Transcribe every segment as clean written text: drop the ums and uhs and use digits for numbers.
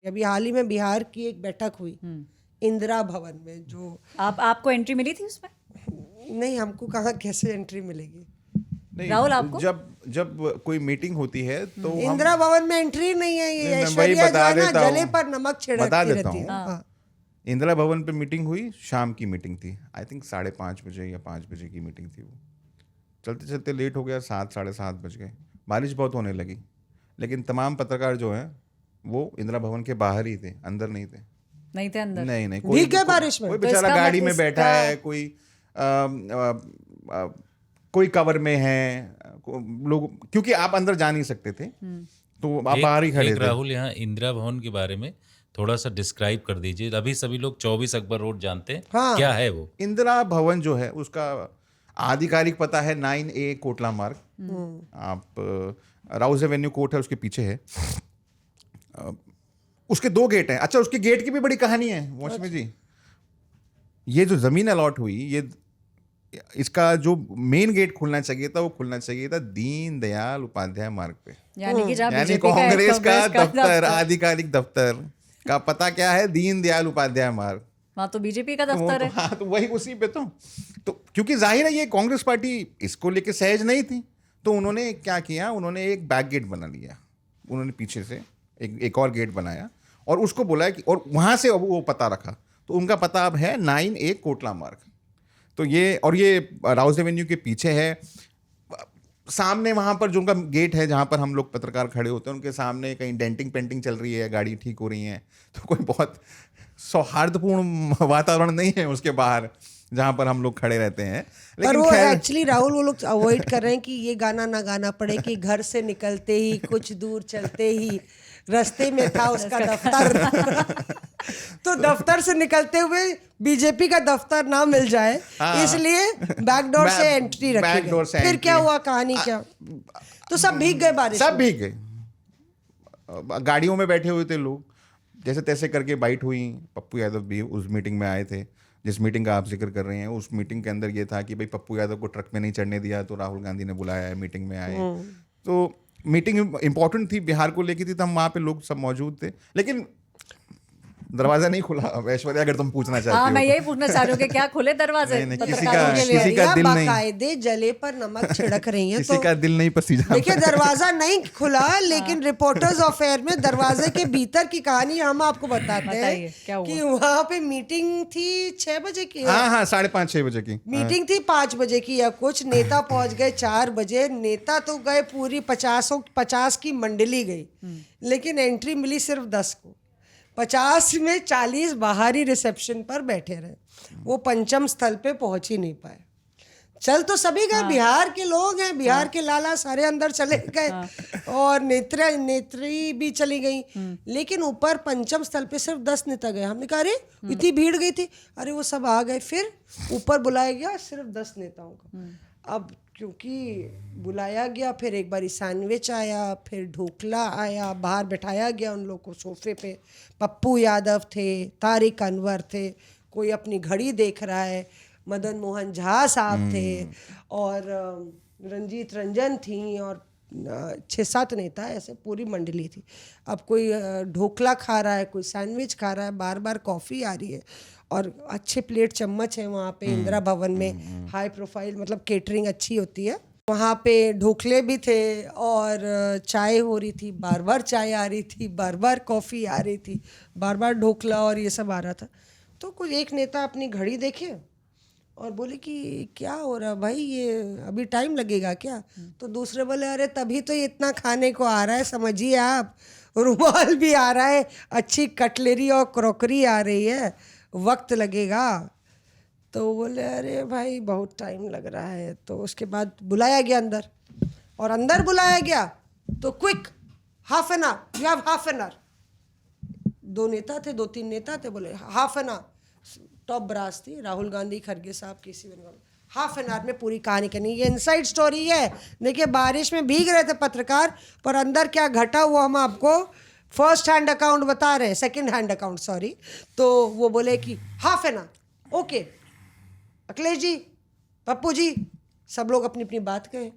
अभी हाल ही में बिहार की एक बैठक हुई इंदिरा भवन में, जो आपको एंट्री मिली थी उसमें? नहीं, हमको कहाँ कैसे एंट्री मिलेगी? नहीं, राहुल आपको? जब कोई मीटिंग होती है तो हम इंदिरा भवन में एंट्री नहीं है, ये मैं वही ऐश्वर्या जो बता है ना देता हूँ। जले पर नमक बता छिड़कती देता रहती हूँ। है। हाँ। इंदिरा भवन पे मीटिंग हुई, शाम की मीटिंग थी, आई थिंक 5:30 बजे या 5 बजे की मीटिंग थी वो। चलते चलते लेट हो गया, 7 साढ़े 7 बज गए, बारिश बहुत होने लगी, लेकिन तमाम पत्रकार जो हैं वो इंदिरा भवन के बाहर ही थे, अंदर नहीं थे। नहीं थे अंदर? नहीं, भीग गए बारिश में? कोई तो बेचारा इसका गाड़ी में इसका- बैठा है, कोई कवर में है, लोग, क्योंकि आप अंदर जा नहीं सकते थे तो आप बाहर ही खड़े थे। राहुल, यहाँ इंदिरा भवन के बारे में थोड़ा सा डिस्क्राइब कर दीजिए। अभी सभी लोग 24 अकबर रोड जानते हैं। हाँ। क्या है वो? इंदिरा भवन जो है उसका आधिकारिक पता है 9A कोटला मार्ग। आप राउज एवेन्यू कोर्ट है उसके पीछे है। उसके 2 गेट हैं। अच्छा, उसके गेट की भी बड़ी कहानी है मौसमी जी। ये जो जमीन अलॉट हुई, ये इसका जो मेन गेट खुलना चाहिए था वो खुलना चाहिए था दीन दयाल उपाध्याय मार्ग पे, यानी कि जहाँ यानी बीजेपी कांग्रेस का कांग्रेस दफ्तर, आधिकारिक दफ्तर का पता क्या है? दीन दयाल उपाध्याय मार्ग। वहाँ तो बीजेपी का तो वो दफ्तर तो, है। हाँ, तो वही उसी पे तो क्योंकि जाहिर है ये कांग्रेस पार्टी इसको लेके सहज नहीं थी, तो उन्होंने क्या किया, उन्होंने एक बैक गेट बना लिया। उन्होंने पीछे से एक और गेट बनाया और उसको बोला कि, और वहां से अब वो पता रखा, तो उनका पता अब है 9A कोटला मार्ग। तो ये राउज एवेन्यू के पीछे है, सामने वहां पर जो उनका गेट है जहां पर हम लोग पत्रकार खड़े होते हैं, उनके सामने कहीं डेंटिंग पेंटिंग चल रही है, गाड़ी ठीक हो रही है, तो कोई बहुत सौहार्दपूर्ण वातावरण नहीं है उसके बाहर जहां पर हम लोग खड़े रहते हैं। पर वो खैर, एक्चुअली राहुल, वो लोग अवॉइड कर रहे हैं कि ये गाना ना गाना पड़े कि घर से निकलते ही कुछ दूर चलते ही रास्ते में था उसका दफ्तर। तो दफ्तर से निकलते हुए बीजेपी का दफ्तर ना मिल जाए, इसलिए बैकडोर से एंट्री रखी बैकडोर गई। से फिर एंट्री। क्या हुआ, कहानी क्या? तो सब भीग गए बारिश सब में। भीग गए, गाड़ियों में बैठे हुए थे लोग, जैसे तैसे करके बाइट हुई। पप्पू यादव भी उस मीटिंग में आए थे, जिस मीटिंग का आप जिक्र कर रहे हैं। उस मीटिंग के अंदर ये था कि भाई पप्पू यादव को ट्रक में नहीं चढ़ने दिया, तो राहुल गांधी ने बुलाया है, मीटिंग में आए। तो मीटिंग इंपॉर्टेंट थी, बिहार को लेकर थी, तो हम वहाँ पे लोग सब मौजूद थे, लेकिन दरवाजा नहीं खुला। ऐश्वर्या, अगर तुम पूछना चाहती हो हाँ, मैं तो। यही पूछना चाह रही हूँ कि क्या खुले दरवाजे नहीं, पत्रकारों के लिए? किसी का दिल नहीं, बाकायदे जले पर नमक छिड़क रही है। किसी तो का दिल नहीं पसीजा। देखिए, दरवाजा नहीं खुला, लेकिन रिपोर्टर्स अफेयर में दरवाजे के भीतर की कहानी हम आपको बताते बताइए, हैं क्या हुआ? कि वहाँ पे मीटिंग थी 6 बजे की। हाँ, 5:30-6 बजे की मीटिंग थी 5 बजे की या कुछ। नेता पहुंच गए 4 बजे। नेता तो गए, पूरी 50 की मंडली गई, लेकिन एंट्री मिली सिर्फ 10 को। 50 में 40 बाहरी रिसेप्शन पर बैठे रहे, वो पंचम स्थल पे पहुंच ही नहीं पाए। चल तो सभी गए, बिहार के लोग हैं, बिहार के लाला सारे अंदर चले गए, और नेत्री भी चली गई, लेकिन ऊपर पंचम स्थल पे सिर्फ 10 नेता गए। हमने कहा अरे इतनी भीड़ गई थी, अरे वो सब आ गए। फिर ऊपर बुलाया गया सिर्फ 10 नेताओं का। अब क्योंकि बुलाया गया, फिर एक बारी सैंडविच आया, फिर ढोकला आया, बाहर बैठाया गया उन लोग को सोफे पे। पप्पू यादव थे, तारिक अनवर थे, कोई अपनी घड़ी देख रहा है, मदन मोहन झा साहब थे, और रंजीत रंजन थी, और 6-7 नेता, ऐसे पूरी मंडली थी। अब कोई ढोकला खा रहा है, कोई सैंडविच खा रहा है, बार बार कॉफ़ी आ रही है, और अच्छे प्लेट चम्मच है वहाँ पे इंदिरा भवन में। हाई प्रोफाइल, मतलब केटरिंग अच्छी होती है वहाँ पे। ढोकले भी थे और चाय हो रही थी, बार बार चाय आ रही थी, बार बार कॉफ़ी आ रही थी, बार बार ढोकला और ये सब आ रहा था। तो कोई एक नेता अपनी घड़ी देखे और बोले कि क्या हो रहा भाई, ये अभी टाइम लगेगा क्या? तो दूसरे बोले अरे तभी तो ये इतना खाने को आ रहा है, समझिए आप, रुमाल भी आ रहा है, अच्छी कटलरी और क्रॉकरी आ रही है, वक्त लगेगा। तो बोले अरे भाई बहुत टाइम लग रहा है। तो उसके बाद बुलाया गया अंदर, और अंदर बुलाया गया तो quick, half an hour, you have half an hour. 2 नेता थे, 2-3 नेता थे, बोले half an hour. Top brass थी, राहुल गांधी, खड़गे साहब, KC Venugopal. Half an hour में पूरी कहानी करनी। ये इनसाइड स्टोरी है। देखिए, बारिश में भीग रहे थे पत्रकार, पर अंदर क्या घटा वो हम आपको फर्स्ट हैंड अकाउंट बता रहे हैं, सेकंड हैंड अकाउंट सॉरी। तो वो बोले कि half an hour, okay. Akhilesh ji, Pappu ji, सब लोग अपनी अपनी बात कहे।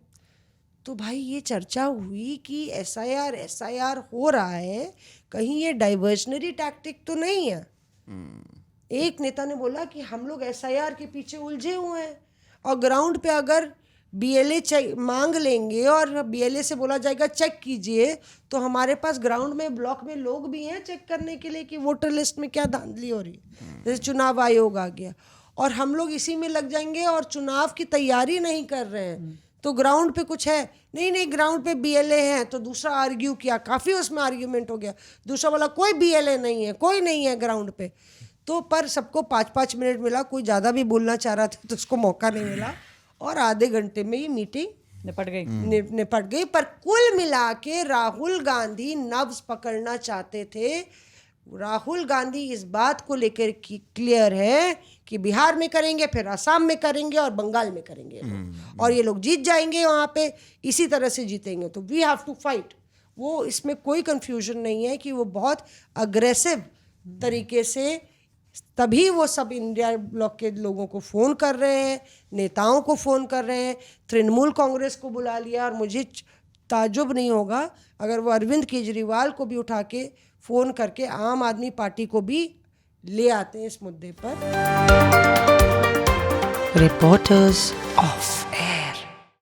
तो भाई ये चर्चा हुई कि एसआईआर हो रहा है, कहीं ये डाइवर्शनरी टैक्टिक तो नहीं है। एक नेता ने बोला कि हम लोग एसआईआर के पीछे उलझे हुए हैं, और ग्राउंड पे अगर बीएलए मांग लेंगे और बीएलए से बोला जाएगा चेक कीजिए, तो हमारे पास ग्राउंड में ब्लॉक में लोग भी हैं चेक करने के लिए कि वोटर लिस्ट में क्या धांधली हो रही है। जैसे चुनाव आयोग आ गया और हम लोग इसी में लग जाएंगे और चुनाव की तैयारी नहीं कर रहे हैं, तो ग्राउंड पे कुछ है नहीं, ग्राउंड पे बीएलए हैं। तो दूसरा आर्ग्यू किया, काफ़ी उसमें आर्ग्यूमेंट हो गया, दूसरा बोला कोई बीएलए नहीं है, कोई नहीं है ग्राउंड पे। तो पर सबको 5-5 मिनट मिला, कोई ज़्यादा भी बोलना चाह रहा था तो उसको मौका नहीं मिला, और आधे घंटे में ये मीटिंग निपट गई। निपट गई। पर कुल मिला के राहुल गांधी नब्ज पकड़ना चाहते थे। राहुल गांधी इस बात को लेकर क्लियर है कि बिहार में करेंगे, फिर असम में करेंगे और बंगाल में करेंगे, और ये लोग जीत जाएंगे वहाँ पे, इसी तरह से जीतेंगे। तो वी हैव टू फाइट। वो इसमें कोई कंफ्यूजन नहीं है कि वो बहुत अग्रेसिव तरीके से, तभी वो सब इंडिया ब्लॉक के लोगों को फ़ोन कर रहे हैं, नेताओं को फ़ोन कर रहे हैं, तृणमूल कांग्रेस को बुला लिया। और मुझे ताज्जुब नहीं होगा अगर वो अरविंद केजरीवाल को भी उठा के फ़ोन करके आम आदमी पार्टी को भी ले आते हैं इस मुद्दे पर। Reporters of.